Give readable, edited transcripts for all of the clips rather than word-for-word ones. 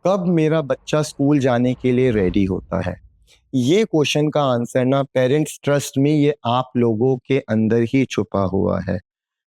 कब मेरा बच्चा स्कूल जाने के लिए रेडी होता है? ये क्वेश्चन का आंसर ना पेरेंट्स ट्रस्ट में ये आप लोगों के अंदर ही छुपा हुआ है।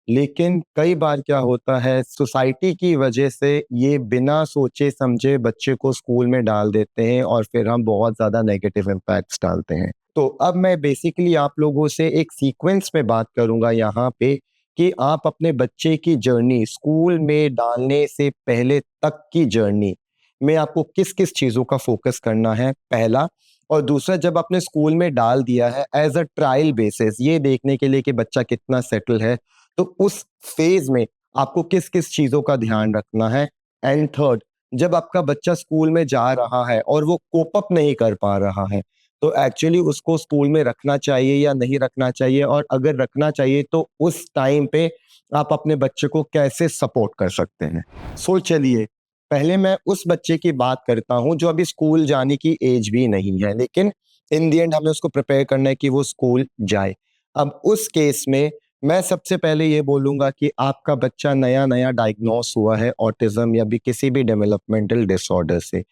लेकिन कई बार क्या होता है सोसाइटी की वजह से ये बिना सोचे समझे बच्चे को स्कूल में डाल देते हैं और फिर हम बहुत ज़्यादा नेगेटिव इम्पैक्ट्स डालते हैं। तो अब मैं बेसिकली आप लोगों से एक सीक्वेंस में बात करूंगा यहाँ पे कि आप अपने बच्चे की जर्नी स्कूल में डालने से पहले तक की जर्नी में आपको किस किस चीज़ों का फोकस करना है पहला। और दूसरा, जब आपने स्कूल में डाल दिया है एज अ ट्रायल बेसिस ये देखने के लिए कि बच्चा कितना सेटल है, तो उस फेज में आपको किस किस चीजों का ध्यान रखना है। एंड थर्ड, जब आपका बच्चा स्कूल में जा रहा है और वो कोप अप नहीं कर पा रहा है, तो एक्चुअली उसको स्कूल में रखना चाहिए या नहीं रखना चाहिए, और अगर रखना चाहिए तो उस टाइम पे आप अपने बच्चे को कैसे सपोर्ट कर सकते हैं। सो चलिए, पहले मैं उस बच्चे की बात करता हूं जो अभी स्कूल जाने की एज भी नहीं है, लेकिन इन दी एंड हमें उसको प्रिपेयर करना है कि वो स्कूल जाए। अब उस केस में मैं सबसे पहले ये बोलूंगा कि आपका बच्चा नया नया डायग्नोस हुआ है ऑटिज्म या भी किसी भी डेवलपमेंटल डिसऑर्डर से,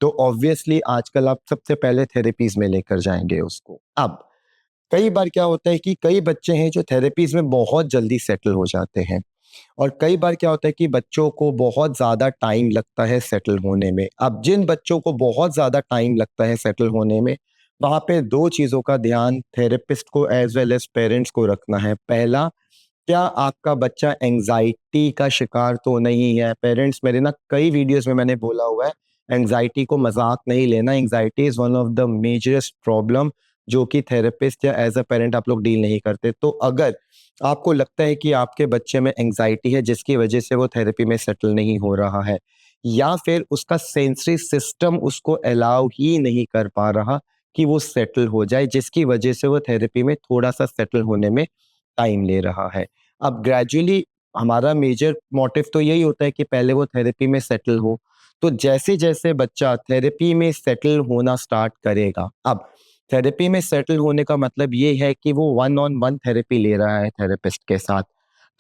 तो ऑब्वियसली आजकल आप सबसे पहले थेरेपीज में लेकर जाएंगे उसको। अब कई बार क्या होता है कि कई बच्चे हैं जो थेरेपीज में बहुत जल्दी सेटल हो जाते हैं, और कई बार क्या होता है कि बच्चों को बहुत ज़्यादा टाइम लगता है सेटल होने में। अब जिन बच्चों को बहुत ज़्यादा टाइम लगता है सेटल होने में, वहाँ पे दो चीज़ों का ध्यान थेरेपिस्ट को एज वेल एज पेरेंट्स को रखना है। पहला, क्या आपका बच्चा एंजाइटी का शिकार तो नहीं है? पेरेंट्स, मेरे ना कई वीडियोस में मैंने बोला हुआ है, एंजाइटी को मजाक नहीं लेना। Anxiety is one of the majorest problem जो कि थेरेपिस्ट या एज अ पेरेंट आप लोग डील नहीं करते। तो अगर आपको लगता है कि आपके बच्चे में एंजाइटी है जिसकी वजह से वो थेरेपी में सेटल नहीं हो रहा है, या फिर उसका सेंसरी सिस्टम उसको अलाउ ही नहीं कर पा रहा कि वो सेटल हो जाए, जिसकी वजह से वो थेरेपी में थोड़ा सा सेटल होने में टाइम ले रहा है। अब ग्रेजुअली हमारा मेजर मोटिव तो यही होता है कि पहले वो थेरेपी में सेटल हो। तो जैसे जैसे बच्चा थेरेपी में सेटल होना स्टार्ट करेगा, अब थेरेपी में सेटल होने का मतलब ये है कि वो वन ऑन वन थेरेपी ले रहा है थेरेपिस्ट के साथ।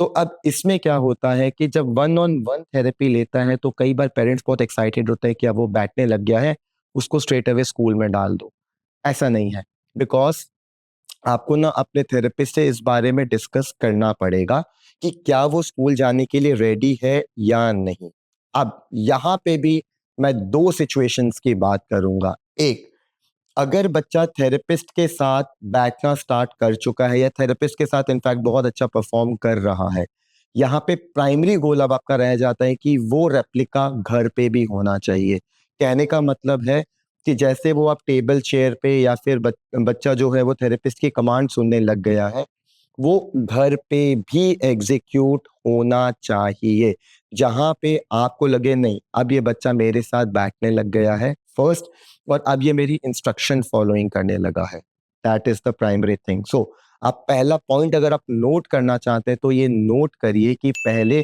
तो अब इसमें क्या होता है कि जब वन ऑन वन थेरेपी लेता है तो कई बार पेरेंट्स बहुत एक्साइटेड होते हैं कि अब वो बैठने लग गया है, उसको स्ट्रेट अवे स्कूल में डाल दो। ऐसा नहीं है, बिकॉज आपको ना अपने थेरेपिस्ट से इस बारे में डिस्कस करना पड़ेगा कि क्या वो स्कूल जाने के लिए रेडी है या नहीं। अब यहाँ पे भी मैं दो सिचुएशंस की बात करूंगा। एक, अगर बच्चा थेरेपिस्ट के साथ बैठना स्टार्ट कर चुका है या थेरेपिस्ट के साथ इनफैक्ट बहुत अच्छा परफॉर्म कर रहा है, यहाँ पे प्राइमरी गोल अब आपका रह जाता है कि वो रेप्लिका घर पे भी होना चाहिए। कहने का मतलब है कि जैसे वो आप टेबल चेयर पे या फिर बच्चा जो है वो थेरेपिस्ट की कमांड सुनने लग गया है, वो घर पे भी एग्जीक्यूट होना चाहिए। जहां पे आपको लगे नहीं, अब ये बच्चा मेरे साथ बैठने लग गया है फर्स्ट, और अब ये मेरी इंस्ट्रक्शन फॉलोइंग करने लगा है। That is the primary thing. So आप पहला पॉइंट अगर आप नोट करना चाहते हैं तो ये नोट करिए कि पहले,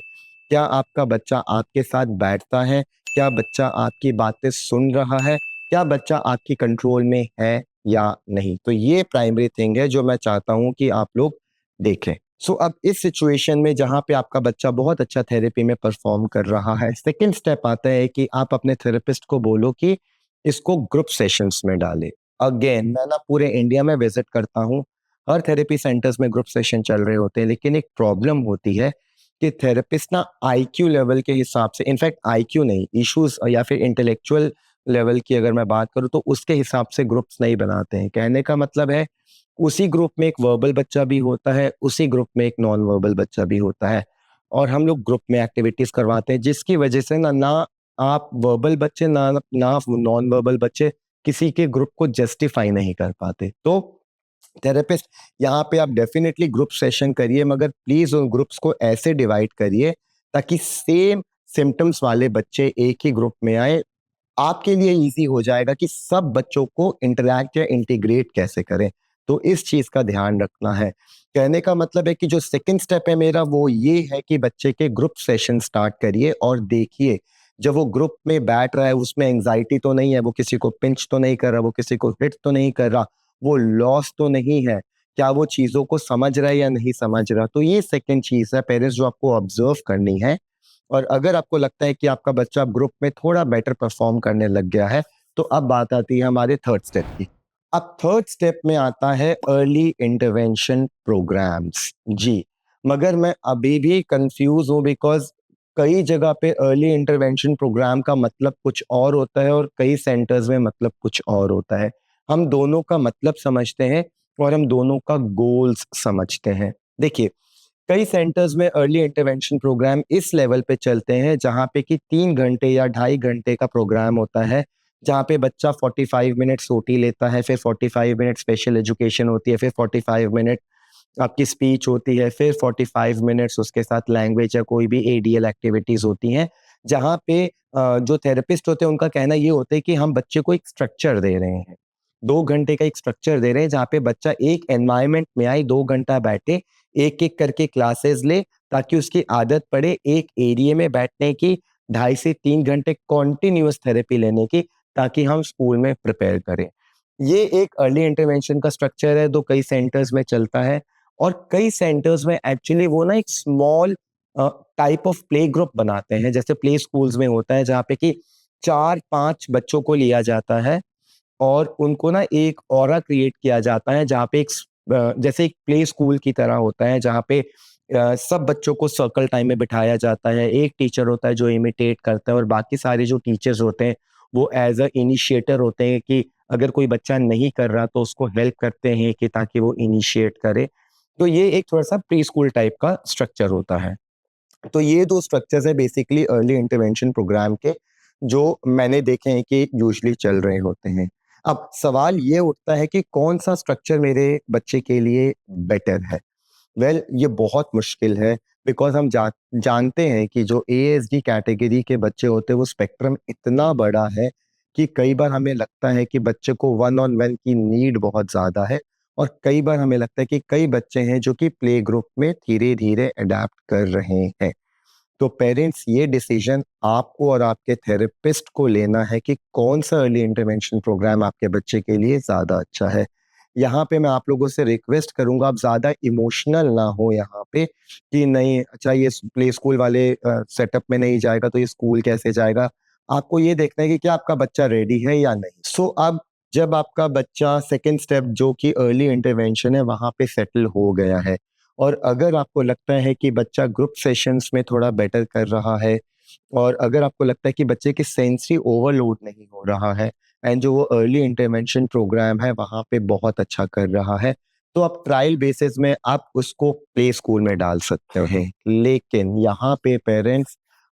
क्या आपका बच्चा आपके साथ बैठता है? क्या बच्चा आपकी बातें सुन रहा है? क्या बच्चा आपकी कंट्रोल में है या नहीं? तो ये प्राइमरी थिंग है जो मैं चाहता हूं कि आप लोग देखें। सो अब इस सिचुएशन में जहां पे आपका बच्चा बहुत अच्छा थेरेपी में परफॉर्म कर रहा है, सेकंड स्टेप आता है कि आप अपने थेरेपिस्ट को बोलो कि इसको ग्रुप सेशंस में डाले। अगेन, मैं ना पूरे इंडिया में विजिट करता हूँ, हर थेरेपी सेंटर्स में ग्रुप सेशन चल रहे होते हैं, लेकिन एक प्रॉब्लम होती है कि थेरेपिस्ट ना आईक्यू लेवल के हिसाब से, इनफैक्ट आईक्यू नहीं, इश्यूज या फिर इंटेलेक्चुअल लेवल की अगर मैं बात करूँ तो उसके हिसाब से ग्रुप्स नहीं बनाते हैं। कहने का मतलब है उसी ग्रुप में एक वर्बल बच्चा भी होता है, उसी ग्रुप में एक नॉन वर्बल बच्चा भी होता है, और हम लोग ग्रुप में एक्टिविटीज करवाते हैं, जिसकी वजह से ना ना आप वर्बल बच्चे ना ना नॉन वर्बल बच्चे किसी के ग्रुप को जस्टिफाई नहीं कर पाते। तो थेरेपिस्ट, यहाँ पे आप डेफिनेटली ग्रुप सेशन करिए, मगर प्लीज उन ग्रुप्स को ऐसे डिवाइड करिए ताकि सेम सिम्टम्स वाले बच्चे एक ही ग्रुप में आए। आपके लिए इजी हो जाएगा कि सब बच्चों को इंटरैक्ट या इंटीग्रेट कैसे करें। तो इस चीज का ध्यान रखना है। कहने का मतलब है कि जो सेकंड स्टेप है मेरा वो ये है कि बच्चे के ग्रुप सेशन स्टार्ट करिए और देखिए जब वो ग्रुप में बैठ रहा है उसमें एंजाइटी तो नहीं है, वो किसी को पिंच तो नहीं कर रहा, वो किसी को हिट तो नहीं कर रहा, वो लॉस तो नहीं है, क्या वो चीजों को समझ रहा है या नहीं समझ रहा। तो ये सेकंड चीज है पेरेंट्स जो आपको ऑब्जर्व करनी है। और अगर आपको लगता है कि आपका बच्चा ग्रुप में थोड़ा बेटर परफॉर्म करने लग गया है, तो अब बात आती है हमारे थर्ड स्टेप की। अब थर्ड स्टेप में आता है अर्ली इंटरवेंशन प्रोग्राम्स। जी, मगर मैं अभी भी कंफ्यूज हूँ, बिकॉज कई जगह पे अर्ली इंटरवेंशन प्रोग्राम का मतलब कुछ और होता है और कई सेंटर्स में मतलब कुछ और होता है। हम दोनों का मतलब समझते हैं और हम दोनों का गोल्स समझते हैं। देखिए, कई सेंटर्स में अर्ली इंटरवेंशन प्रोग्राम इस लेवल पे चलते हैं जहाँ पे कि 3 घंटे या 2.5 घंटे का प्रोग्राम होता है, जहाँ पे बच्चा 45 मिनट सोटी लेता है, फिर 45 मिनट स्पेशल एजुकेशन होती है, फिर 45 मिनट आपकी स्पीच होती है, फिर 45 मिनट्स उसके साथ लैंग्वेज या कोई भी एडीएल एक्टिविटीज होती हैं, जहाँ पे जो थेरेपिस्ट होते हैं उनका कहना ये होता है कि हम बच्चे को एक स्ट्रक्चर दे रहे हैं, 2 घंटे का एक स्ट्रक्चर दे रहे हैं जहाँ पे बच्चा एक एनवायरमेंट में आए, 2 घंटा बैठे, एक एक करके क्लासेस ले, ताकि उसकी आदत पड़े एक एरिया में बैठने की, 2.5 से 3 घंटे कॉन्टिन्यूअस थेरेपी लेने की, ताकि हम स्कूल में प्रिपेयर करें। ये एक अर्ली इंटरवेंशन का स्ट्रक्चर है, जो कई सेंटर्स में चलता है। और कई सेंटर्स में एक्चुअली वो ना एक small type of play group बनाते हैं, जैसे प्ले स्कूल्स में होता है, जहाँ पे कि 4-5 बच्चों को लिया जाता है और उनको ना एक ऑरा क्रिएट किया जाता है, जहाँ पे जैसे एक प्ले स्कूल की तरह होता है, जहाँ पे सब बच्चों को सर्कल टाइम में बिठाया जाता है। एक टीचर होता है जो इमिटेट करता है और बाकी सारे जो टीचर्स होते हैं वो एज अ इनिशिएटर होते हैं, कि अगर कोई बच्चा नहीं कर रहा तो उसको हेल्प करते हैं कि ताकि वो इनिशिएट करे। तो ये एक थोड़ा सा प्री स्कूल टाइप का स्ट्रक्चर होता है। तो ये 2 स्ट्रक्चर्स है बेसिकली अर्ली इंटरवेंशन प्रोग्राम के, जो मैंने देखे हैं कि यूजुअली चल रहे होते हैं। अब सवाल ये उठता है कि कौन-सा स्ट्रक्चर मेरे बच्चे के लिए बेटर है? ये बहुत मुश्किल है, बिकॉज़ हम जानते हैं कि जो एएसडी कैटेगरी के बच्चे होते हैं, वो स्पेक्ट्रम इतना बड़ा है कि कई बार हमें लगता है कि बच्चे को वन ऑन वन की नीड बहुत ज़्यादा है, और कई बार हमें लगता है कि कई बच्चे हैं जो कि प्ले ग्रुप में धीरे-धीरे अडैप्ट कर रहे हैं। तो पेरेंट्स, ये डिसीजन आपको और आपके थेरेपिस्ट को लेना है कि कौन सा अर्ली इंटरवेंशन प्रोग्राम आपके बच्चे के लिए ज़्यादा अच्छा है। यहाँ पे मैं आप लोगों से रिक्वेस्ट करूँगा, आप ज़्यादा इमोशनल ना हो यहाँ पे, कि नहीं, अच्छा ये प्ले स्कूल वाले सेटअप में नहीं जाएगा तो ये स्कूल कैसे जाएगा? आपको ये देखना है कि क्या आपका बच्चा रेडी है या नहीं। सो अब जब आपका बच्चा सेकंड स्टेप जो कि अर्ली इंटरवेंशन है वहाँ पे सेटल हो गया है, और अगर आपको लगता है कि बच्चा ग्रुप सेशंस में थोड़ा बेटर कर रहा है, और अगर आपको लगता है कि बच्चे की सेंसरी ओवरलोड नहीं हो रहा है, एंड जो वो अर्ली इंटरवेंशन प्रोग्राम है वहाँ पे बहुत अच्छा कर रहा है, तो आप ट्रायल बेसिस में आप उसको प्ले स्कूल में डाल सकते हैं। लेकिन यहाँ पे पेरेंट्स,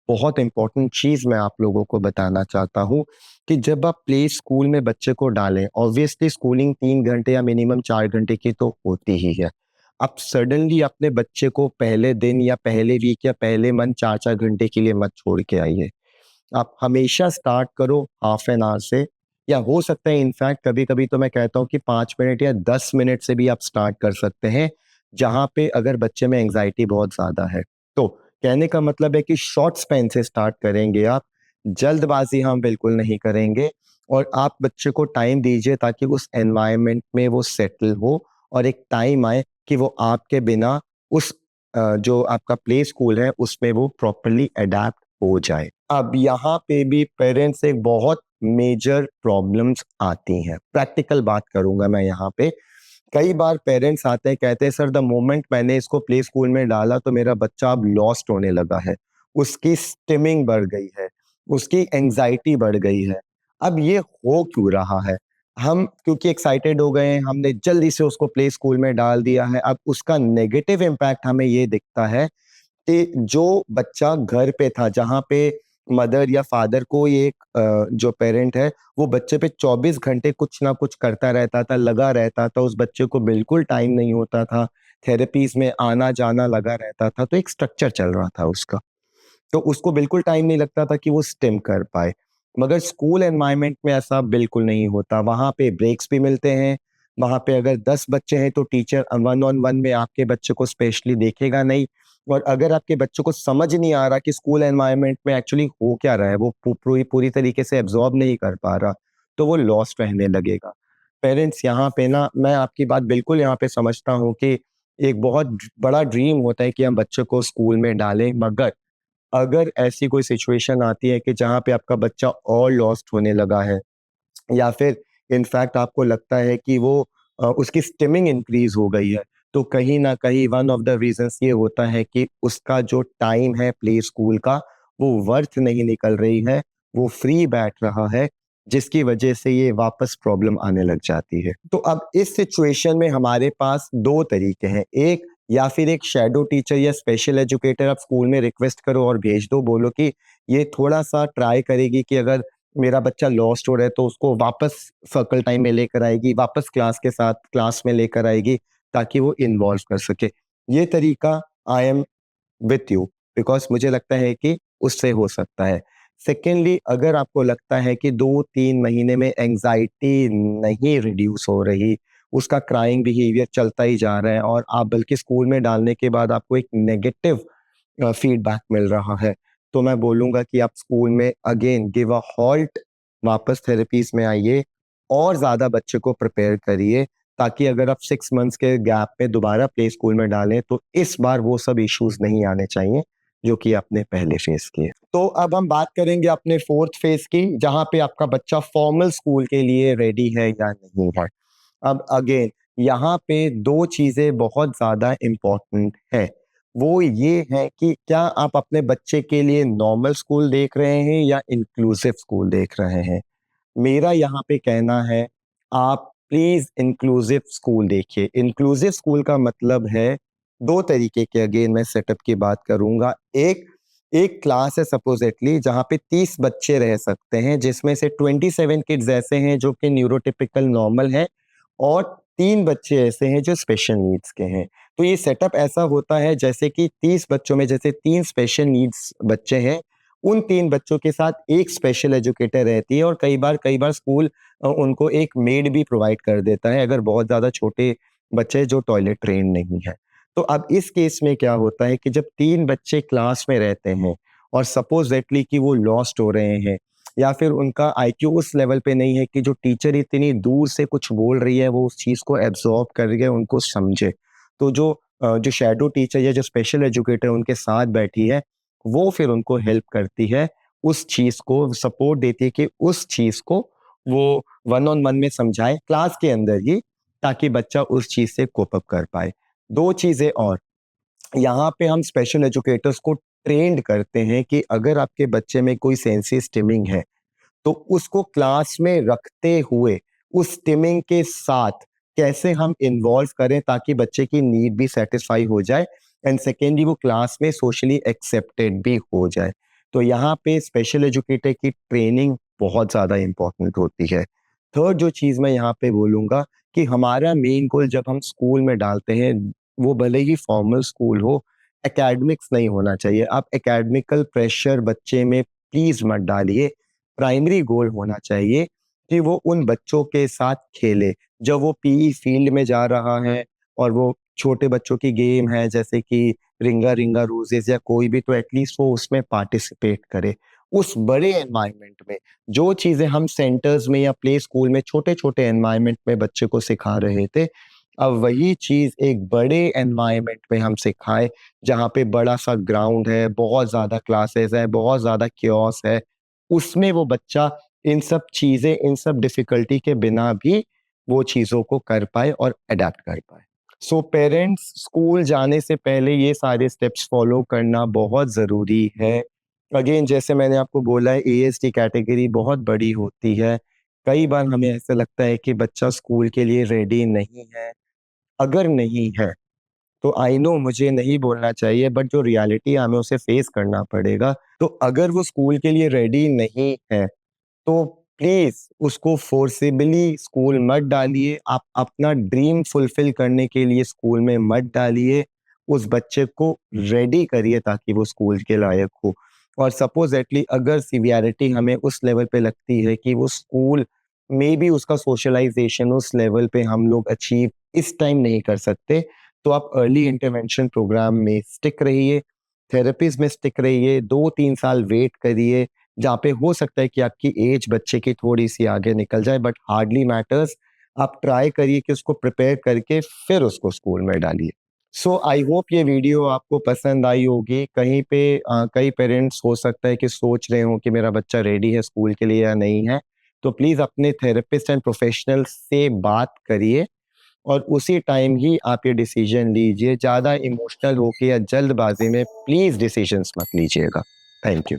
बहुत इंपॉर्टेंट चीज़ मैं आप लोगों को बताना चाहता हूँ, कि जब आप प्ले स्कूल में बच्चे को डालें, ऑब्वियसली स्कूलिंग 3 घंटे या मिनिमम 4 घंटे की तो होती ही है। आप सडनली अपने बच्चे को पहले दिन या पहले वीक या पहले मंथ 4-4 घंटे के लिए मत छोड़ के आइए। आप हमेशा स्टार्ट करो हाफ एन आवर से, या हो सकता है इनफैक्ट कभी-कभी तो मैं कहता हूँ कि 5 मिनट या 10 मिनट से भी आप स्टार्ट कर सकते हैं, जहाँ पे अगर बच्चे में एंग्ज़ायटी बहुत ज़्यादा है। तो कहने का मतलब है कि शॉर्ट स्पैन से स्टार्ट करेंगे आप, जल्दबाज़ी हम बिल्कुल नहीं करेंगे, और आप बच्चे को टाइम दीजिए ताकि उस एनवायरनमेंट में वो सेटल हो, और एक टाइम आए कि वो आपके बिना उस जो आपका प्ले स्कूल है उसमें वो प्रॉपर्ली अडैप्ट हो जाए। अब यहाँ पे भी पेरेंट्स से बहुत मेजर प्रॉब्लम्स आती हैं। प्रैक्टिकल बात करूँगा मैं यहाँ पे। कई बार पेरेंट्स आते हैं, कहते हैं सर द मोमेंट मैंने इसको प्ले स्कूल में डाला तो मेरा बच्चा अब लॉस्ट होने लगा है। उसकी स्टिमिंग बढ़ गई है, उसकी एंग्ज़ायटी बढ़ गई है। अब ये हो क्यों रहा है? हम क्योंकि एक्साइटेड हो गए हैं, हमने जल्दी से उसको प्ले स्कूल में डाल दिया है। अब उसका नेगेटिव इम्पैक्ट हमें ये दिखता है कि जो बच्चा घर पे था, जहाँ पे मदर या फादर कोई एक जो पेरेंट है, वो बच्चे पे 24 घंटे कुछ ना कुछ करता रहता था, लगा रहता था, उस बच्चे को बिल्कुल टाइम नहीं होता था, थेरेपीज़ में आना-जाना लगा रहता था, तो एक स्ट्रक्चर चल रहा था उसका। तो उसको बिल्कुल टाइम नहीं लगता था कि वो स्टेम कर पाए। मगर स्कूल एनवायरनमेंट में ऐसा बिल्कुल नहीं होता, वहाँ पे ब्रेक्स भी मिलते हैं, वहाँ पे अगर 10 बच्चे हैं तो टीचर वन ऑन वन में आपके बच्चे को स्पेशली देखेगा नहीं, और अगर आपके बच्चों को समझ नहीं आ रहा कि स्कूल एनवायरनमेंट में एक्चुअली हो क्या रहा है, वो पूरी पूरी तरीके से एब्ज़ॉर्ब नहीं कर पा रहा, तो वो लॉस्ट रहने लगेगा। पेरेंट्स, यहाँ पे ना मैं आपकी बात बिल्कुल यहाँ पे समझता हूँ कि एक बहुत बड़ा ड्रीम होता है कि हम बच्चों को स्कूल में डालें, मगर अगर ऐसी कोई सिचुएशन आती है कि जहाँ पे आपका बच्चा और लॉस्ट होने लगा है, या फिर इनफैक्ट आपको लगता है कि वो उसकी स्टिमिंग इंक्रीज हो गई है, तो कहीं ना कहीं वन ऑफ द रीजंस ये होता है कि उसका जो टाइम है प्ले स्कूल का, वो वर्थ नहीं निकल रही है, वो फ्री बैठ रहा है, जिसकी वजह से ये वापस प्रॉब्लम आने लग जाती है। तो अब इस सिचुएशन में हमारे पास दो तरीके हैं। एक, या फिर एक शैडो टीचर या स्पेशल एजुकेटर आप स्कूल में रिक्वेस्ट करो और भेज दो, बोलो कि ये थोड़ा सा ट्राई करेगी कि अगर मेरा बच्चा लॉस्ट हो रहा है तो उसको वापस सर्कल टाइम में लेकर आएगी, वापस क्लास के साथ क्लास में लेकर आएगी, ताकि वो इन्वॉल्व कर सके। ये तरीका I am with you, because मुझे लगता है कि उससे हो सकता है। सेकेंडली, अगर आपको लगता है कि 2-3 महीने में एंजाइटी नहीं रिड्यूस हो रही, उसका क्राइंग बिहेवियर चलता ही जा रहा है, और आप बल्कि स्कूल में डालने के बाद आपको एक नेगेटिव फीडबैक मिल रहा है, तो मैं बोलूँगा कि आप स्कूल में अगेन गिव अ हॉल्ट, वापस थेरेपीज में आइए और ज़्यादा बच्चे को प्रिपेयर करिए, ताकि अगर आप 6 मंथ्स के गैप में दोबारा प्ले स्कूल में डालें तो इस बार वो सब इश्यूज नहीं आने चाहिए जो कि आपने पहले फेस किए। तो अब हम बात करेंगे अपने फोर्थ फेज की, जहाँ पे आपका बच्चा फॉर्मल स्कूल के लिए रेडी है या नहीं है। अब अगेन यहाँ पे दो चीजें बहुत ज्यादा इम्पोर्टेंट है। वो ये है कि क्या आप अपने बच्चे के लिए नॉर्मल स्कूल देख रहे हैं या इंक्लूसिव स्कूल देख रहे हैं। मेरा यहाँ पे कहना है, आप प्लीज इंक्लूसिव स्कूल देखिए। इंक्लूसिव स्कूल का मतलब है दो तरीके के, अगेन मैं सेटअप की बात करूंगा। एक एक क्लास है सपोजिटली जहाँ पे 30 बच्चे रह सकते हैं, जिसमें से 27 किड्स ऐसे हैं जो कि न्यूरोटिपिकल नॉर्मल हैं, और 3 बच्चे ऐसे हैं जो स्पेशल नीड्स के हैं। तो ये सेटअप ऐसा होता है जैसे कि 30 बच्चों में जैसे 3 स्पेशल नीड्स बच्चे हैं, उन 3 बच्चों के साथ एक स्पेशल एजुकेटर रहती है, और कई बार स्कूल उनको एक मेड भी प्रोवाइड कर देता है अगर बहुत ज्यादा छोटे बच्चे जो टॉयलेट ट्रेन नहीं है। तो अब इस केस में क्या होता है कि जब 3 बच्चे क्लास में रहते हैं और सपोजेटली कि वो लॉस्ट हो रहे हैं, या फिर उनका आईक्यू उस लेवल पे नहीं है कि जो टीचर इतनी दूर से कुछ बोल रही है वो उस चीज को एब्जॉर्ब करके उनको समझे, तो जो शैडो टीचर या जो स्पेशल एजुकेटर उनके साथ बैठी है, वो फिर उनको हेल्प करती है, उस चीज को सपोर्ट देती है कि उस चीज को वो वन ऑन वन में समझाए क्लास के अंदर ही, ताकि बच्चा उस चीज से कोप अप कर पाए। दो चीजें और, यहाँ पे हम स्पेशल एजुकेटर्स को ट्रेंड करते हैं कि अगर आपके बच्चे में कोई सेंसी स्टिमिंग है, तो उसको क्लास में रखते हुए उस स्टिमिंग के साथ कैसे हम इन्वॉल्व करें ताकि बच्चे की नीड भी सेटिस्फाई हो जाए, एंड सेकेंडली वो क्लास में सोशली एक्सेप्टेड भी हो जाए। तो यहाँ पे स्पेशल एजुकेटर की ट्रेनिंग बहुत ज़्यादा इंपॉर्टेंट होती है। थर्ड जो चीज़ मैं यहाँ पे बोलूँगा कि हमारा मेन गोल जब हम स्कूल में डालते हैं, वो भले ही फॉर्मल स्कूल हो, एकेडमिक्स नहीं होना चाहिए। आप एकेडमिकल प्रेशर बच्चे में प्लीज मत डालिए। प्राइमरी गोल होना चाहिए कि वो उन बच्चों के साथ खेले। जब वो पीई फील्ड में जा रहा है और वो छोटे बच्चों की गेम है जैसे कि रिंगा रिंगा रोजेस या कोई भी, तो एटलीस्ट वो उसमें पार्टिसिपेट करे। उस बड़े एनवायरनमेंट में जो चीजें हम सेंटर्स में या प्ले स्कूल में छोटे छोटे एनवायरनमेंट में बच्चे को सिखा रहे थे, अब वही चीज एक बड़े एनवायरनमेंट में हम सिखाए, जहाँ पे बड़ा सा ग्राउंड है, बहुत ज्यादा क्लासेस है, बहुत ज्यादा क्योस है, उसमें वो बच्चा इन सब चीजें, इन सब डिफिकल्टी के बिना भी वो चीजों को कर पाए और अडेप्ट कर पाए। सो पेरेंट्स स्कूल जाने से पहले ये सारे स्टेप्स फॉलो करना बहुत जरूरी है। अगेन जैसे मैंने आपको बोला है, एएसडी कैटेगरी बहुत बड़ी होती है। कई बार हमें ऐसा लगता है कि बच्चा स्कूल के लिए रेडी नहीं है। अगर नहीं है तो आई नो मुझे नहीं बोलना चाहिए, बट जो रियलिटी हमें उसे फेस करना पड़ेगा। तो अगर वो स्कूल के लिए रेडी नहीं है तो प्लीज उसको फोर्सेबली स्कूल मत डालिए। आप अपना ड्रीम फुलफिल करने के लिए स्कूल में मत डालिए। उस बच्चे को रेडी करिए ताकि वो स्कूल के लायक हो। और सपोजेटली अगर सिवियरिटी हमें उस लेवल पे लगती है कि वो स्कूल में भी उसका सोशलाइजेशन उस लेवल पे हम लोग अचीव इस टाइम नहीं कर सकते, तो आप अर्ली इंटरवेंशन प्रोग्राम में स्टिक रहिए, थेरेपीज में स्टिक रहिए, 2-3 साल वेट करिए, जहाँ पे हो सकता है कि आपकी एज बच्चे की थोड़ी सी आगे निकल जाए, बट हार्डली मैटर्स। आप ट्राई करिए कि उसको प्रिपेयर करके फिर उसको स्कूल में डालिए। सो आई होप ये वीडियो आपको पसंद आई होगी। कहीं पे कई पेरेंट्स हो सकता है कि सोच रहे हो कि मेरा बच्चा रेडी है स्कूल के लिए या नहीं है, तो प्लीज़ अपने थेरेपिस्ट एंड प्रोफेशनल से बात करिए और उसी टाइम ही आप ये डिसीजन लीजिए। ज़्यादा इमोशनल होके या जल्दबाजी में प्लीज़ डिसीजंस मत लीजिएगा। Thank you.